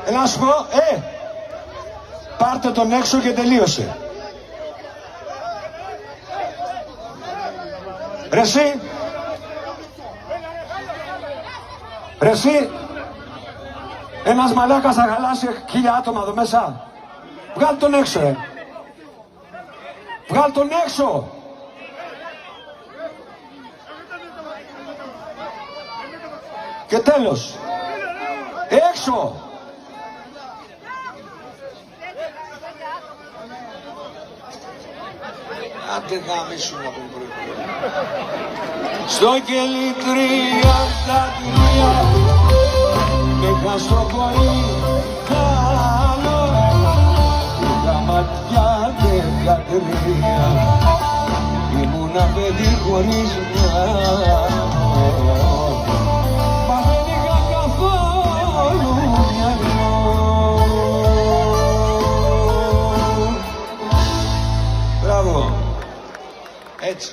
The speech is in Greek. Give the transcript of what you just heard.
Έλα να σου πω, πάρτε τον έξω και τελείωσε. Ρε εσύ, ένας μαλάκας θα χαλάσει 1000 άτομα εδώ μέσα. Βγάλ' τον έξω, Βγάλ' τον έξω. Και τέλος. Έξω. Άντε γάμισου να πούμε πρωί. Στο κελί 33 με είχα στο πολύ καλό, τα ματιά 13 ήμουνα παιδί χωρίς μυαλό. Μα δεν είχα καθόλου μυαλό. Μπράβο. Έτσι.